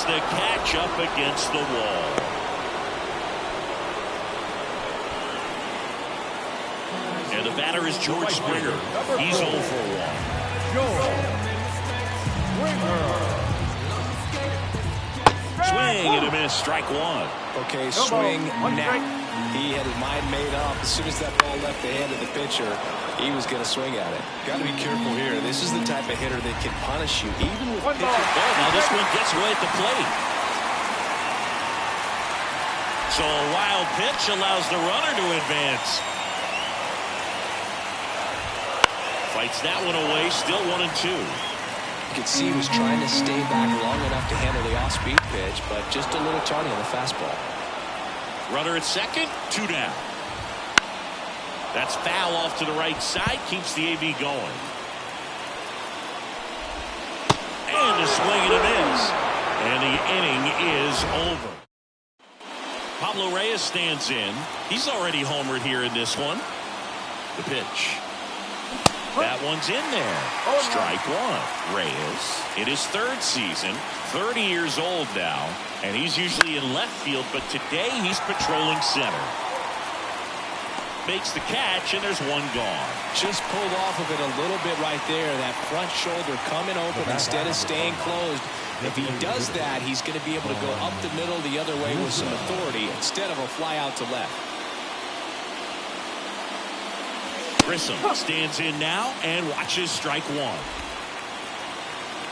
the catch up against the wall. And the batter is George Springer. He's 0 for 1. Swing and a miss. Strike one. Okay, swing now. He had his mind made up. As soon as that ball left the hand of the pitcher, he was going to swing at it. Got to be careful here. This is the type of hitter that can punish you, even with pitching. Now this one gets away at the plate. So a wild pitch allows the runner to advance. Fights that one away. Still 1-2. You could see he was trying to stay back long enough to handle the off-speed pitch, but just a little tardy on the fastball. Runner at second, 2 down. That's foul off to the right side, keeps the AB going. And a swing and a miss. And the inning is over. Pablo Reyes stands in. He's already homered here in this one. The pitch. That one's in there. Strike one. Reyes, in his 3rd season, 30 years old now, and he's usually in left field, but today he's patrolling center. Makes the catch, and there's one gone. Just pulled off of it a little bit right there. That front shoulder coming open instead of staying closed. If he does that, he's going to be able to go up the middle the other way with some authority instead of a fly out to left. Grissom stands in now and watches strike one.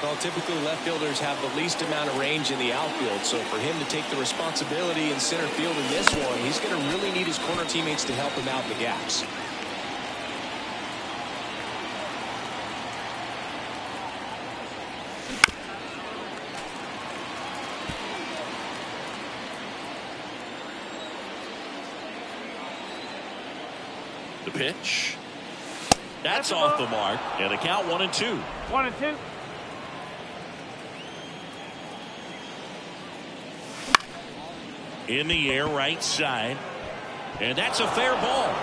Well, typically left fielders have the least amount of range in the outfield, so for him to take the responsibility in center field in this one, he's going to really need his corner teammates to help him out in the gaps. The pitch. That's off the mark, and the count 1-2. 1-2. In the air, right side, and that's a fair ball.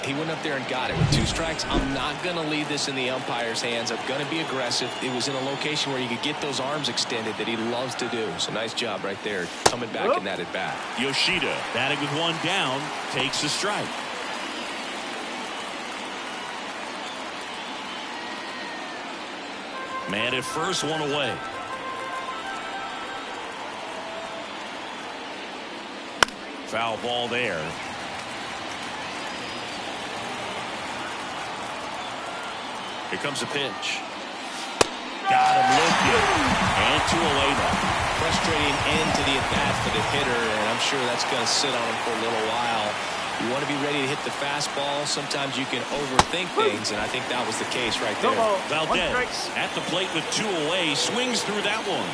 He went up there and got it with 2 strikes. I'm not going to leave this in the umpire's hands. I'm going to be aggressive. It was in a location where you could get those arms extended that he loves to do. So nice job right there, coming back in that at bat. Yoshida batting with 1 down, takes a strike. Man at first, 1 away. Foul ball there. Here comes a pitch. Got him looking. And 2 away now. Frustrating end to the at-bat for the hitter, and I'm sure that's going to sit on him for a little while. You want to be ready to hit the fastball. Sometimes you can overthink things, and I think that was the case right there. Valdez at the plate with 2 away, swings through that one.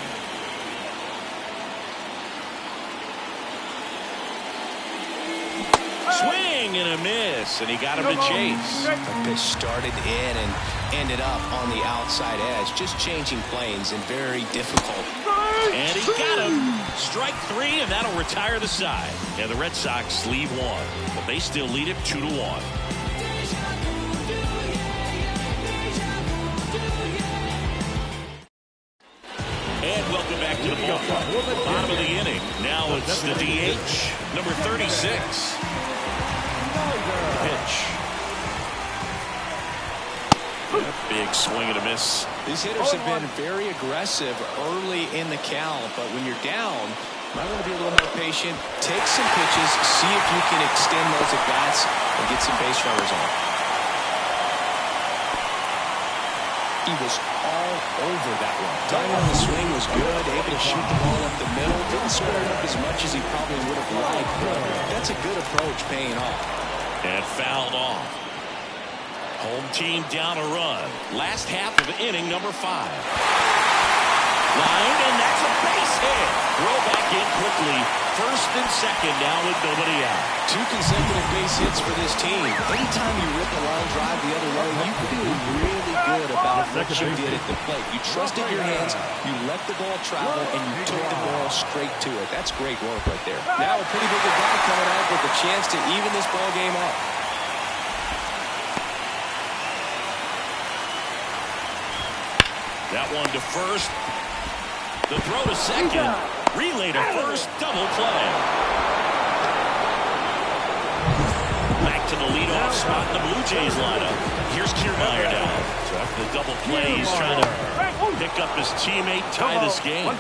Swing and a miss, and he got him to chase. The pitch started in and ended up on the outside edge, just changing planes and very difficult. And he got him. Strike 3, and that'll retire the side. And the Red Sox lead 1, but they still lead it 2-1. And welcome back to the ballpark. Bottom of the inning. Now it's the DH, number 36. Pitch. Big swing and a miss. These hitters have been very aggressive early in the count, but when you're down, might want to be a little more patient, take some pitches, see if you can extend those at-bats and get some base runners on. He was all over that one. Timing on the swing was good, able to shoot the ball up the middle, didn't square it up as much as he probably would have liked, but that's a good approach paying off. And fouled off. Home team down a run. Last half of inning number 5. Line, and that's a base hit. Throw back in quickly. First and second now with nobody out. 2 consecutive base hits for this team. Anytime you rip a line drive the other way, you feel really good about what you did at the plate. You trusted your hands, you let the ball travel, and you took the ball straight to it. That's great work right there. Now a pretty big at-bat coming up with a chance to even this ball game up. That one to first. The throw to second. Relay to first. Double play. Back to the leadoff spot in the Blue Jays lineup. Here's Kiermaier now. So after the double play, he's trying to pick up his teammate, tie this game.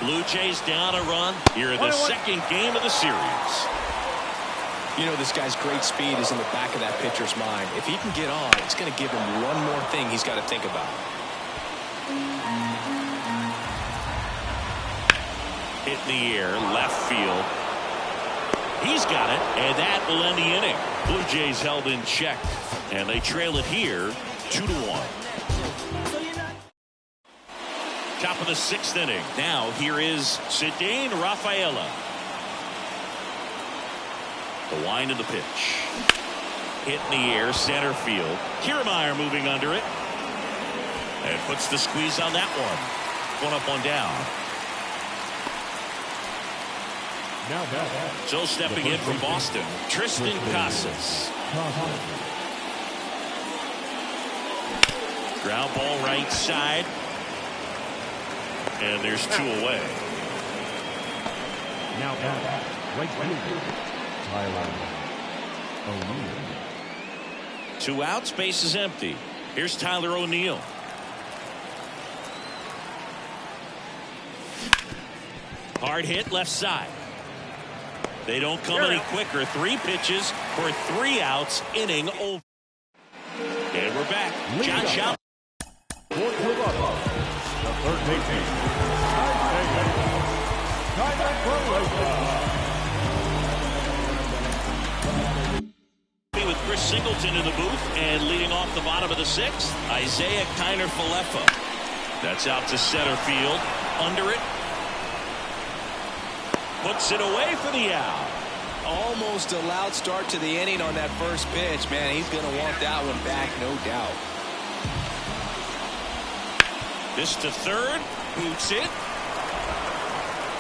Blue Jays down a run here in the second game of the series. You know, this guy's great speed is in the back of that pitcher's mind. If he can get on, it's going to give him one more thing he's got to think about. Hit in the air, left field. He's got it, and that will end the inning. Blue Jays held in check, and they trail it here 2-1. Top of the sixth inning. Now here is Ceddanne Rafaela. The wind of the pitch. Hit in the air, center field. Kiermaier moving under it. And puts the squeeze on that one. One up, one down. So stepping in from Boston, Triston Casas. Ground ball right side. And there's two away. Now right field, Tyler O'Neill. 2 outs, base is empty. Here's Tyler O'Neill. Hard hit left side. They don't come any quicker. 3 pitches for 3 outs. Inning over. And we're back. John Schaub. With Chris Singleton in the booth, and leading off the bottom of the 6th, Isaiah Kiner-Falefa. That's out to center field. Under it. Puts it away for the out. Almost a loud start to the inning on that first pitch. Man, he's going to want that one back, no doubt. This to third. Boots it.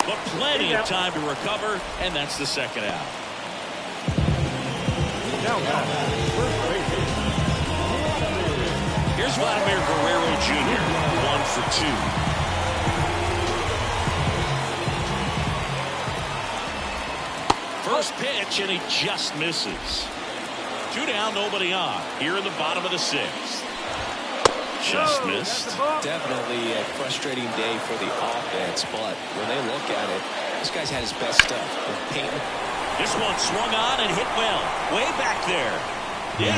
But plenty of time to recover, and that's the second out. Here's Vladimir Guerrero Jr. 1 for 2. First pitch, and he just misses. 2 down, nobody on. Here in the bottom of the 6th. Just missed. Definitely a frustrating day for the offense, but when they look at it, this guy's had his best stuff. This one swung on and hit well. Way back there. It's a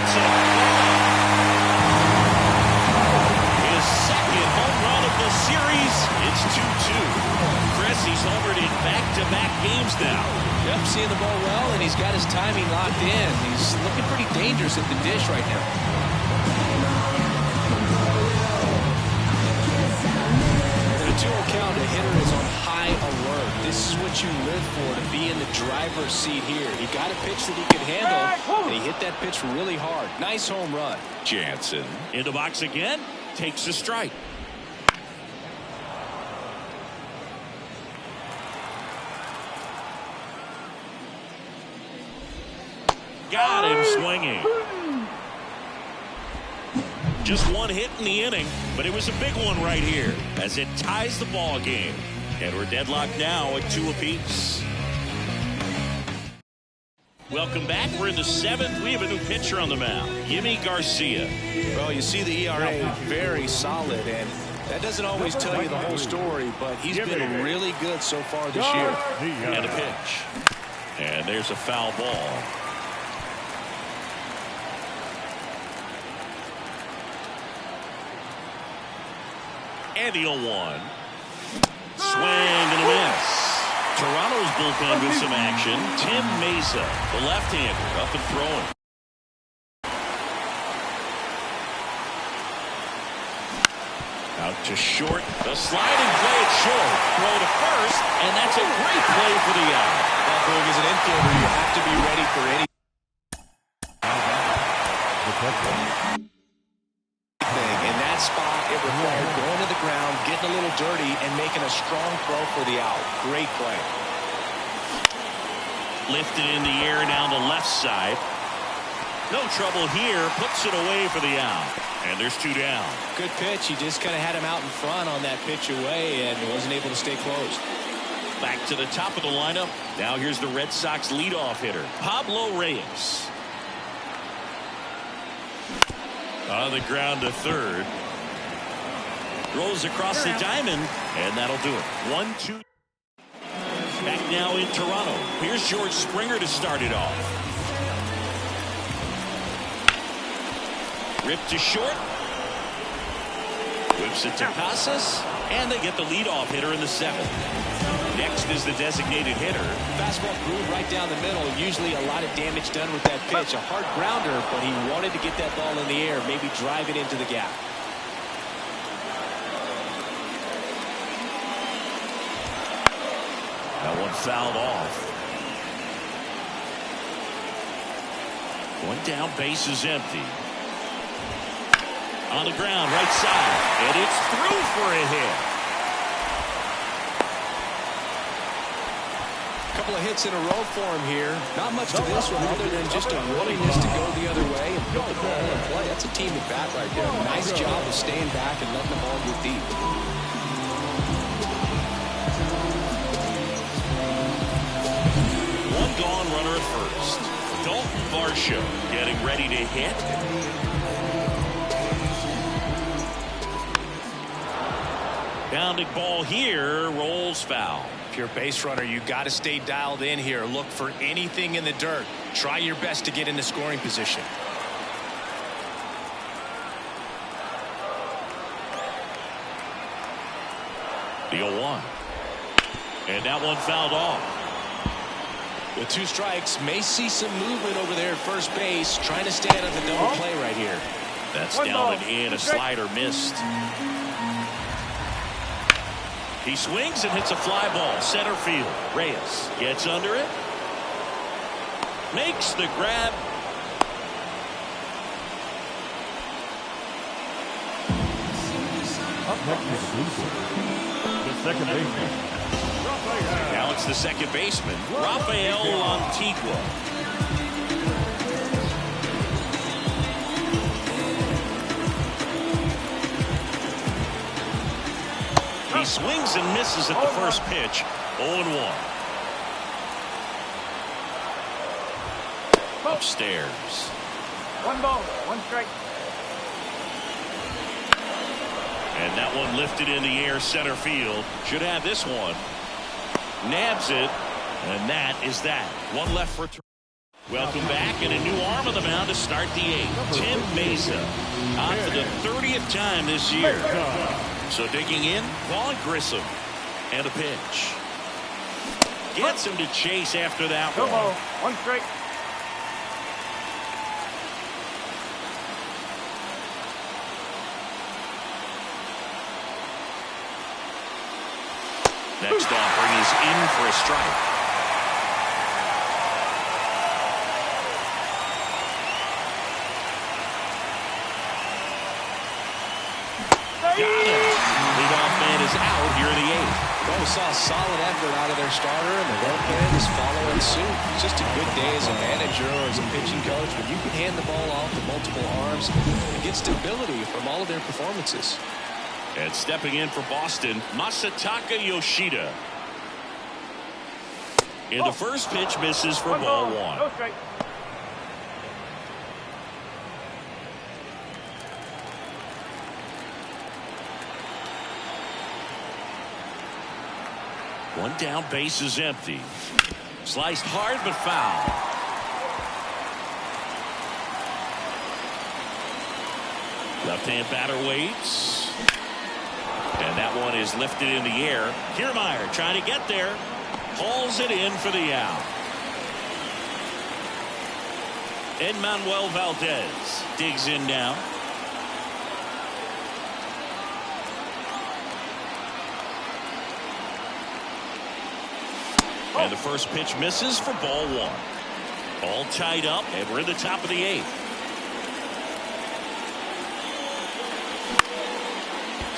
his second home run of the series. It's 2-2. Chris, he's homered in back-to-back games now. Yep, seeing the ball well, and he's got his timing locked in. He's looking pretty dangerous at the dish right now. The 2-0 count, a hitter is on high alert. This is what you live for, to be in the driver's seat here. He got a pitch that he could handle, and he hit that pitch really hard. Nice home run. Jansen in the box again, takes a strike. Got him swinging. Just one hit in the inning, but it was a big one right here as it ties the ball game. And we're deadlocked now at 2 apiece. Welcome back. We're in the 7th. We have a new pitcher on the mound, Yimi Garcia. Well, you see the ERA very solid, and that doesn't always tell you the whole story, but he's been really good so far this year. And a pitch. And there's a foul ball. And the 0-1. Swing and a miss. Toronto's bullpen with some action. Tim Mesa, the left-hander, up and throwing. Out to short. The sliding play at short. Throw to first, and that's a great play for the out. Well, as an infielder, you have to be ready for any thing. In that spot, it required going to the ground, getting a little dirty, and making a strong throw for the out. Great play. Lifted in the air down the left side. No trouble here. Puts it away for the out. And there's 2 down. Good pitch. He just kind of had him out in front on that pitch away and wasn't able to stay close. Back to the top of the lineup. Now here's the Red Sox leadoff hitter, Pablo Reyes. On the ground to third. Rolls across the diamond, and that'll do it. 1-2. Back now in Toronto. Here's George Springer to start it off. Ripped to short. Whips it to Casas, and they get the leadoff hitter in the 7th. Next is the designated hitter. Fastball groove right down the middle. Usually a lot of damage done with that pitch. A hard grounder, but he wanted to get that ball in the air, maybe drive it into the gap. That one fouled off. One down, base is empty. On the ground, right side, and it's through for a hit. Couple of hits in a row for him here. Not much to this one other than just a willingness to go the other way and put the ball in play. That's a team at bat right there. Nice job of staying back and letting the ball get deep. One gone, runner at first. Dalton Varsho getting ready to hit. Bounding ball here, rolls foul. If you're a base runner, you got to stay dialed in here. Look for anything in the dirt. Try your best to get into scoring position. The 0-1. And that one fouled off. With 2 strikes, may see some movement over there at first base, trying to stay out of the double play right here. That's down and in. A slider missed. He swings and hits a fly ball. Center field. Reyes gets under it. Makes the grab. Up next is the Blue Jays. The second baseman. Now it's the second baseman, Rafael Antigua. He swings and misses at the first pitch. 0-1. Upstairs. 1 ball, 1 strike. And that one lifted in the air, center field. Should have this one. Nabs it, and that is that. One left for. Welcome back, and a new arm on the mound to start the 8th. Tim Mesa, on for the 30th time this year. So digging in, Vaughn Grissom, and a pitch. Gets him to chase after that one. 2 ball, 1 strike. Next offering is in for a strike. Got him. Leadoff man is out here in the 8th. Well, we saw a solid effort out of their starter, and the work hand is following suit. It's just a good day as a manager or as a pitching coach when you can hand the ball off to multiple arms and get stability from all of their performances. And stepping in for Boston, Masataka Yoshida. In the first pitch, misses for ball 1. No strike. One down, base is empty. Sliced hard but foul. Left-hand batter waits. And that one is lifted in the air. Kiermaier trying to get there. Hauls it in for the out. Edmanuel Valdez digs in now. And the first pitch misses for ball 1. All tied up, and we're in the top of the 8th.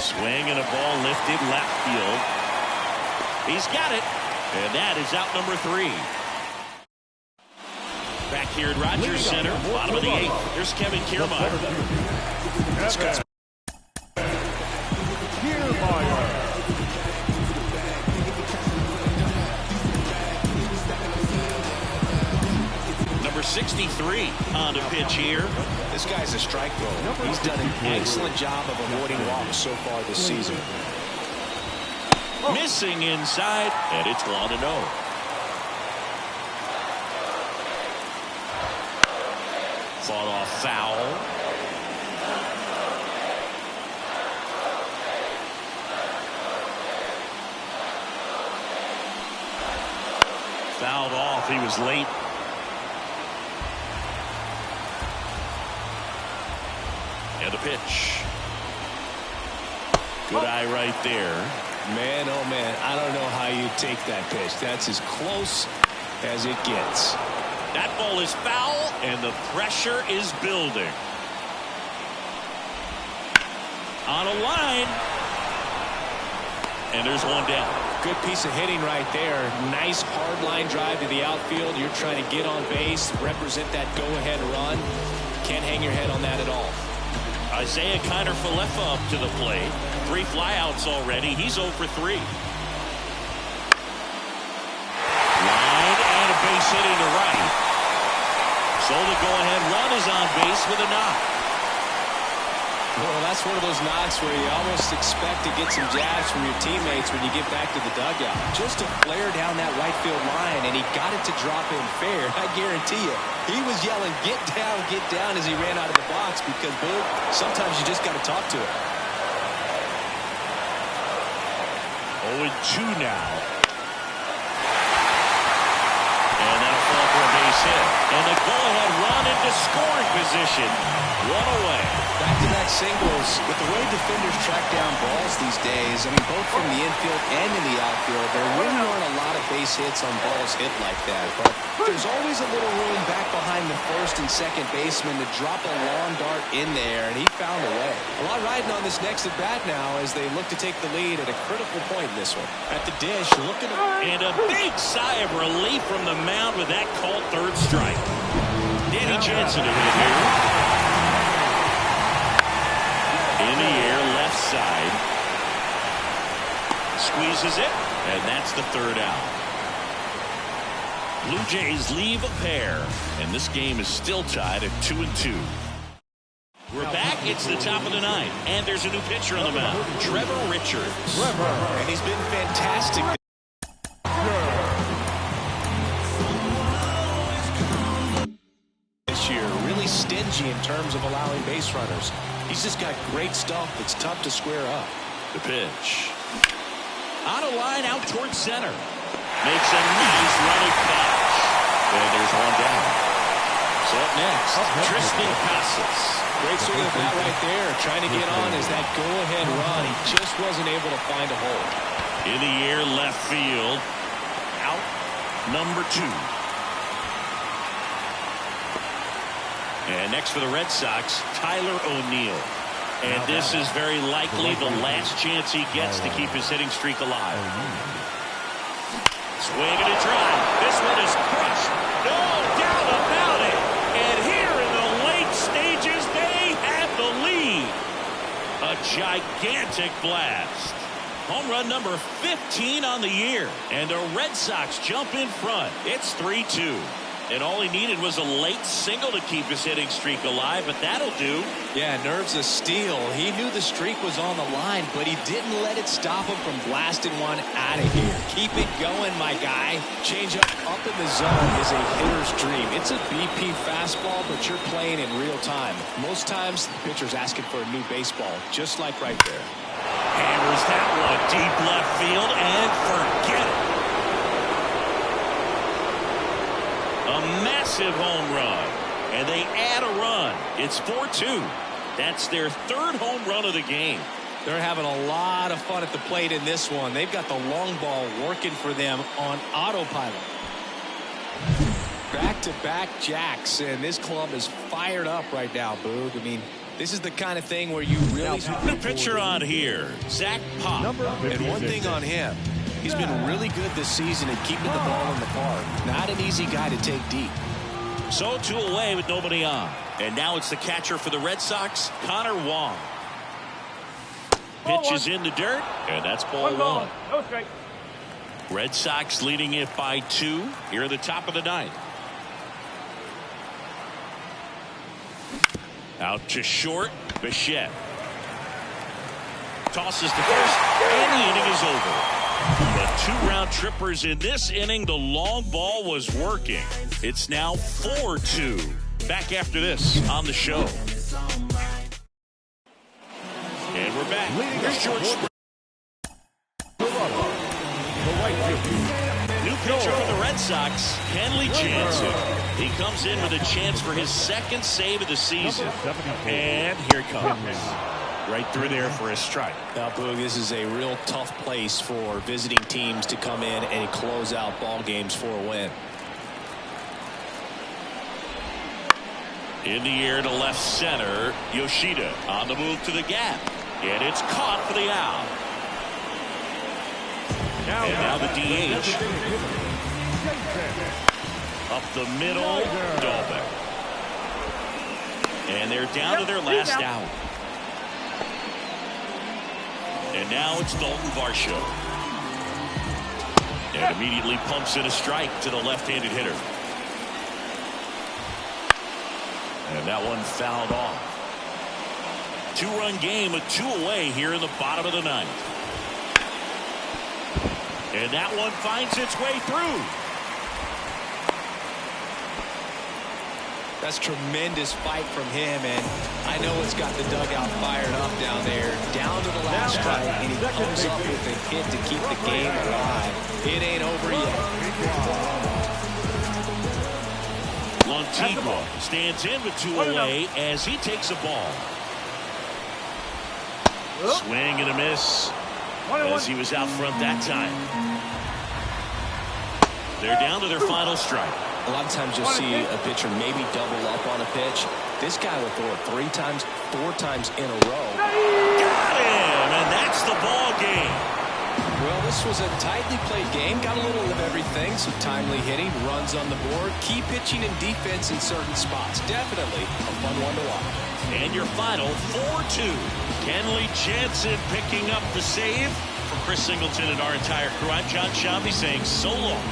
Swing and a ball lifted left field. He's got it, and that is out number 3. Back here at Rogers Center, bottom of the 8th. Here's Kevin Kiermaier. That's good. Number 63 on the pitch here. This guy's a strike thrower. He's done an excellent job of avoiding walks so far this season. Missing inside, and it's 1-0. Fought off foul. Fouled off. He was late. And a pitch. Good eye right there. Man, oh man, I don't know how you take that pitch. That's as close as it gets. That ball is foul, and the pressure is building. On a line. And there's one down. Good piece of hitting right there. Nice hard line drive to the outfield. You're trying to get on base, represent that go-ahead run. Can't hang your head on that at all. Isaiah Kiner-Falefa up to the plate. 3 flyouts already. He's 0 for 3. Line and a base hit into right. So the go-ahead run is on base with a knock. Well, that's one of those knocks where you almost expect to get some jabs from your teammates when you get back to the dugout. Just to flare down that right field line, and he got it to drop in fair. I guarantee you, he was yelling, get down, as he ran out of the box because, Boog, sometimes you just got to talk to it. 0-2 now. And that'll fall for a base hit. And the go-ahead run into scoring position. 1 away. Back-to-back singles. With the way defenders track down balls these days, I mean, both from the infield and in the outfield, there really aren't a lot of base hits on balls hit like that. But there's always a little room back behind the first and second baseman to drop a long dart in there, and he found a way. A lot riding on this next at-bat now as they look to take the lead at a critical point in this one. At the dish, looking to... And a big sigh of relief from the mound with that called third strike. Danny Jansen to hit here. In the air, left side. Squeezes it, and that's the third out. Blue Jays leave a pair, and this game is still tied at 2-2. We're back. It's the top of the ninth, and there's a new pitcher on the mound, Trevor Richards. And he's been fantastic this year. Really stingy in terms of allowing base runners. He's just got great stuff that's tough to square up. The pitch. On a line out towards center. Makes a nice running catch. And there's one down. So up next, Tristan Casas. Great swing of that right there. Trying to get on as that go-ahead run. He just wasn't able to find a hole. In the air, left field. Out number 2. And next for the Red Sox, Tyler O'Neill. And this is very likely the last chance he gets to keep his hitting streak alive. Swing and a drive. This one is crushed. No doubt about it. And here in the late stages, they have the lead. A gigantic blast. Home run number 15 on the year. And the Red Sox jump in front. It's 3-2. And all he needed was a late single to keep his hitting streak alive, but that'll do. Yeah, nerves of steel. He knew the streak was on the line, but he didn't let it stop him from blasting one out of here. Keep it going, my guy. Change up in the zone is a hitter's dream. It's a BP fastball, but you're playing in real time. Most times, the pitcher's asking for a new baseball, just like right there. Hammers that one deep left field, and forget it. A massive home run, and they add a run. It's 4-2. That's their third home run of the game. They're having a lot of fun at the plate in this one. They've got the long ball working for them on autopilot. Back-to-back jacks, and this club is fired up right now, Boog. I mean, this is the kind of thing where you really... The pitcher on here, Zach Pop. And one thing on him, he's been really good this season at keeping the ball in the park. Not an easy guy to take deep. So 2 away with nobody on. And now it's the catcher for the Red Sox, Connor Wong. Pitch is in the dirt, and that's ball one. No strike. Red Sox leading it by 2 here at the top of the ninth. Out to short, Bichette. Tosses to first, and the inning is over. But 2 round trippers in this inning. The long ball was working. It's now 4-2. Back after this on the show. And we're back. Here's George Springer. New pitcher for the Red Sox, Kenley Jansen. He comes in with a chance for his 2nd save of the season. And here it comes. Right through there for a strike. Now, Boog, this is a real tough place for visiting teams to come in and close out ball games for a win. In the air to left center, Yoshida on the move to the gap. And it's caught for the out. And now the DH. Up the middle, Dalbec. And they're down to their last out. And now it's Dalton Varsho. And immediately pumps in a strike to the left-handed hitter. And that one fouled off. 2-run game with 2 away here in the bottom of the ninth. And that one finds its way through. That's tremendous fight from him, and I know it's got the dugout fired up down there. Down to the last strike, and he comes up with a hit to keep the game alive. It ain't over yet. Lantigua stands in with 2 away as he takes a ball. Swing and a miss as he was out front that time. They're down to their final strike. A lot of times you'll see a pitcher maybe double up on a pitch. This guy will throw it 3 times, 4 times in a row. Got him, and that's the ball game. Well, this was a tightly played game. Got a little of everything. Some timely hitting, runs on the board, key pitching and defense in certain spots. Definitely a fun one to watch. And your final 4-2. Kenley Jansen picking up the save. For Chris Singleton and our entire crew, I'm John Shambi saying so long.